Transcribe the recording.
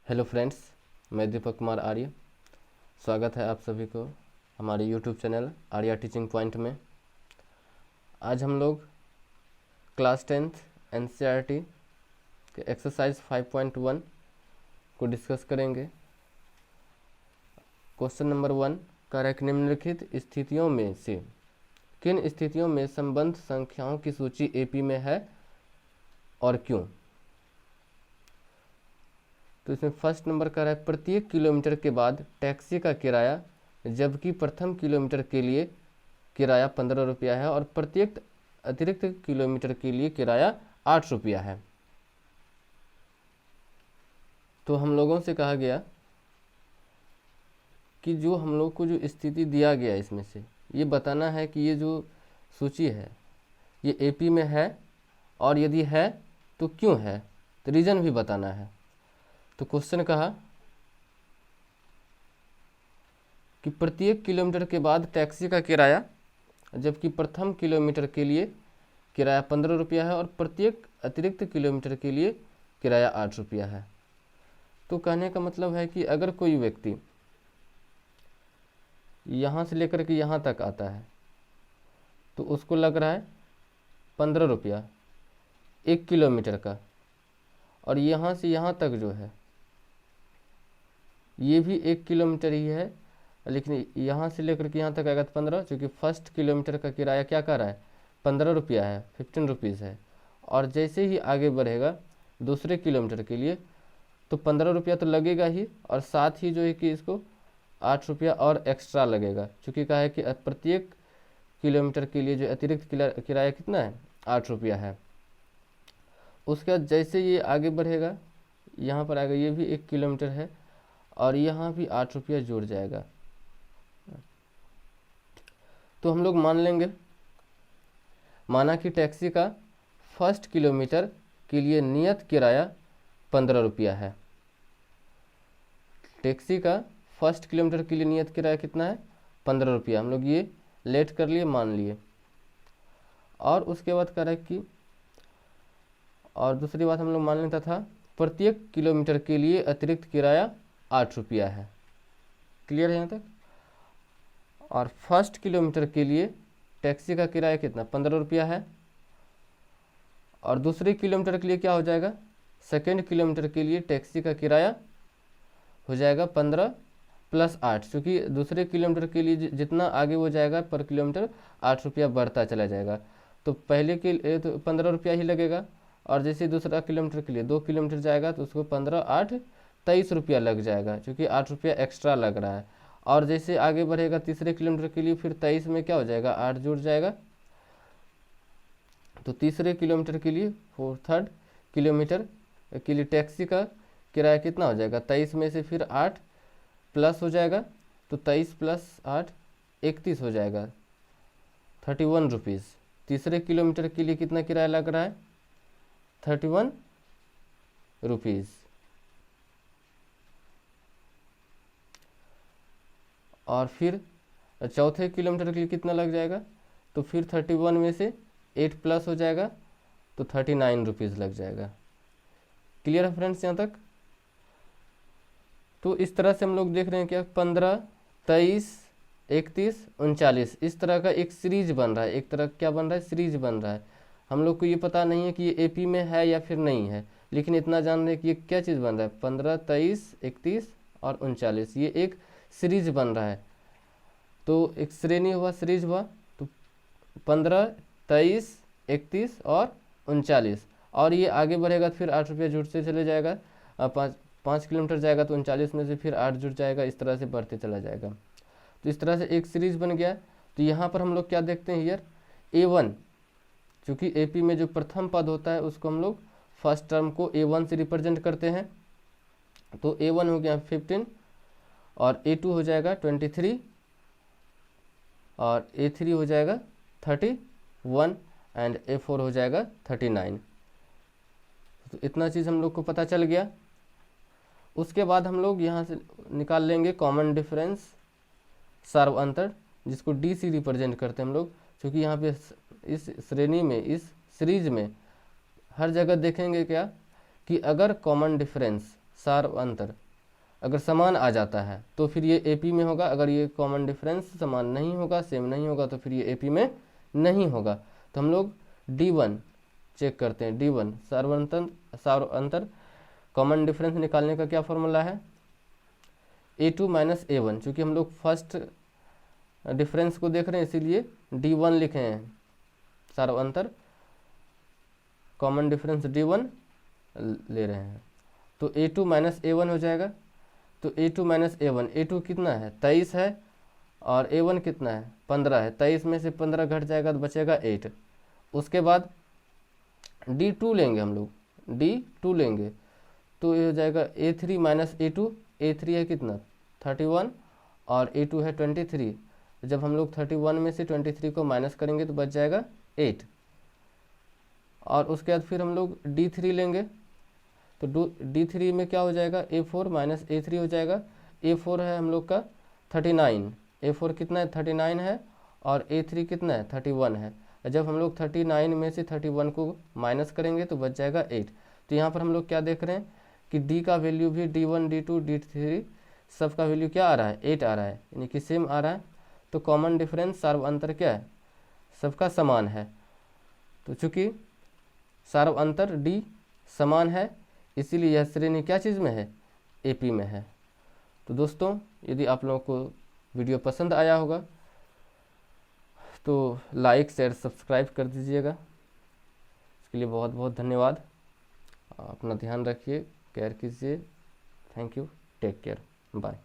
Hello friends, मैं दीपक कुमार आर्य। स्वागत है आप सभी को हमारे YouTube channel Arya teaching point में। आज हम लोग क्लास 10th एनसीईआरटी के एक्सरसाइज 5.1 को डिस्कस करेंगे। क्वेश्चन नंबर 1 कह रहा है कि निम्नलिखित स्थितियों में से किन स्थितियों में संबंध संख्याओं की सूची एपी में है और क्यों। तो इसमें फर्स्ट नंबर कह रहा है प्रत्येक किलोमीटर के बाद टैक्सी का किराया, जबकि प्रथम किलोमीटर के लिए किराया 15 रुपया है और प्रत्येक अतिरिक्त किलोमीटर के लिए किराया 8 रुपया है। तो हम लोगों से कहा गया कि जो हम लोग को जो स्थिति दिया गया इसमें से ये बताना है कि ये जो सूची है ये एपी में है और यदि है तो क्यों है, तो रीज़न भी बताना है। तो क्वेश्चन कहा कि प्रत्येक किलोमीटर के बाद टैक्सी का किराया, जबकि प्रथम किलोमीटर के लिए किराया 15 रुपया है और प्रत्येक अतिरिक्त किलोमीटर के लिए किराया 8 रुपया है। तो कहने का मतलब है कि अगर कोई व्यक्ति यहाँ से लेकर के यहाँ तक आता है तो उसको लग रहा है 15 रुपया 1 किलोमीटर का, और यहाँ से यहाँ तक जो है ये भी 1 किलोमीटर ही है, लेकिन यहाँ से लेकर के यहाँ तक आएगा 15, क्योंकि फर्स्ट किलोमीटर का किराया क्या कर रहा है 15 रुपया है, 15 रुपीज़ है। और जैसे ही आगे बढ़ेगा दूसरे किलोमीटर के लिए तो 15 रुपया तो लगेगा ही, और साथ ही जो है कि इसको 8 रुपया और एक्स्ट्रा लगेगा, क्योंकि कहा है कि प्रत्येक किलोमीटर के लिए जो अतिरिक्त किराया कितना है 8 रुपया है। उसके बाद जैसे ये आगे बढ़ेगा यहाँ पर आएगा, ये भी 1 किलोमीटर है और यहाँ भी 8 रुपया जुड़ जाएगा। तो हम लोग मान लेंगे, माना कि टैक्सी का फर्स्ट किलोमीटर के लिए नियत किराया 15 रुपया है। टैक्सी का फर्स्ट किलोमीटर के लिए नियत किराया कितना है 15 रुपया, हम लोग ये लेट कर लिए, मान लिए। और उसके बाद कह रहा है कि और दूसरी बात हम लोग मान लेता था प्रत्येक किलोमीटर के लिए अतिरिक्त किराया 8 रुपया है। क्लियर है यहाँ तक। और फर्स्ट किलोमीटर के लिए टैक्सी का किराया कितना 15 रुपया है, और दूसरे किलोमीटर के लिए क्या हो जाएगा, सेकेंड किलोमीटर के लिए टैक्सी का किराया हो जाएगा 15 + 8, क्योंकि दूसरे किलोमीटर के लिए जितना आगे वो जाएगा पर किलोमीटर 8 रुपया बढ़ता चला जाएगा। तो पहले के लिए तो 15 रुपया ही लगेगा, और जैसे दूसरा किलोमीटर के लिए 2 किलोमीटर जाएगा तो उसको 15 × 8 = 23 रुपया लग जाएगा, क्योंकि 8 रुपया एक्स्ट्रा लग रहा है। और जैसे आगे बढ़ेगा तीसरे किलोमीटर के लिए फिर 23 में क्या हो जाएगा 8 जुड़ जाएगा। तो तीसरे किलोमीटर के लिए थर्ड किलोमीटर के लिए टैक्सी का किराया कितना हो जाएगा 23 में से फिर 8 प्लस हो जाएगा, तो 23 + 8 = 31 हो जाएगा, 31 रुपीज़। तीसरे किलोमीटर के लिए कितना किराया लग रहा है 31 रुपीज़। और फिर चौथे किलोमीटर के लिए कितना लग जाएगा, तो फिर 31 में से 8 प्लस हो जाएगा, तो 39 रुपीज़ लग जाएगा। क्लियर है फ्रेंड्स यहाँ तक। तो इस तरह से हम लोग देख रहे हैं क्या 15, 23, 31, 39 इस तरह का एक सीरीज बन रहा है, एक तरह क्या बन रहा है सीरीज बन रहा है। हम लोग को ये पता नहीं है कि ये एपी में है या फिर नहीं है, लेकिन इतना जान रहे हैं कि ये क्या चीज़ बन रहा है 15, 23, 31 और 39, ये एक सीरीज बन रहा है। तो एक श्रेणी हुआ, सीरीज हुआ, तो 15, 23, 31 और 39, और ये आगे बढ़ेगा तो फिर 8 रुपया जुड़ते चले जाएगा। 5 किलोमीटर जाएगा तो 39 में से फिर 8 जुड़ जाएगा, इस तरह से बढ़ते चला जाएगा। तो इस तरह से एक सीरीज बन गया। तो यहाँ पर हम लोग क्या देखते हैं हियर A1, चूँकि एपी में जो प्रथम पद होता है उसको हम लोग फर्स्ट टर्म को A1 से रिप्रेजेंट करते हैं। तो A1 हो गया 15, और A2 हो जाएगा 23, और A3 हो जाएगा 31 एंड A4 हो जाएगा 39। तो इतना चीज़ हम लोग को पता चल गया। उसके बाद हम लोग यहाँ से निकाल लेंगे कॉमन डिफरेंस, सार्व अंतर, जिसको D से रिप्रेजेंट करते हैं हम लोग, क्योंकि यहाँ पे इस श्रेणी में, इस सीरीज में हर जगह देखेंगे क्या कि अगर कॉमन डिफरेंस सार्व अंतर अगर समान आ जाता है तो फिर ये एपी में होगा। अगर ये कॉमन डिफरेंस समान नहीं होगा, सेम नहीं होगा, तो फिर ये एपी में नहीं होगा। तो हम लोग D1 चेक करते हैं। D1 सार्व अंतर कॉमन डिफरेंस निकालने का क्या फॉर्मूला है? A2 minus A1। चूँकि हम लोग फर्स्ट डिफरेंस को देख रहे हैं इसीलिए D1 लिखे हैं। सार्व अंतर कॉमन डिफरेंस D1 ले रहे हैं तो A2 माइनस A1 हो जाएगा। तो A2 माइनस A1, A2 कितना है? 23 है और A1 कितना है? 15 है। 23 में से 15 घट जाएगा तो बचेगा 8। उसके बाद D2 लेंगे हम लोग, D2 लेंगे तो ये हो जाएगा A3 माइनस A2। A3 है कितना? 31 और A2 है 23। जब हम लोग 31 में से 23 को माइनस करेंगे तो बच जाएगा 8। और उसके बाद फिर हम लोग D3 लेंगे तो D3 में क्या हो जाएगा? A4 माइनस A3 हो जाएगा। A4 है हम लोग का 39। A4 कितना है? 39 है और A3 कितना है? 31 है। जब हम लोग 39 में से 31 को माइनस करेंगे तो बच जाएगा 8। तो यहाँ पर हम लोग क्या देख रहे हैं कि D का वैल्यू भी D1 D2 D3 सबका वैल्यू क्या आ रहा है? 8 आ रहा है, यानी कि सेम आ रहा है। तो कॉमन डिफरेंस सार्व अंतर क्या है? सबका समान है। तो चूँकि सार्व अंतर D समान है इसीलिए यह श्रेणी क्या चीज़ में है? एपी में है। तो दोस्तों यदि आप लोगों को वीडियो पसंद आया होगा तो लाइक शेयर सब्सक्राइब कर दीजिएगा। इसके लिए बहुत बहुत धन्यवाद। अपना ध्यान रखिए, केयर कीजिए। Thank you, take care, bye.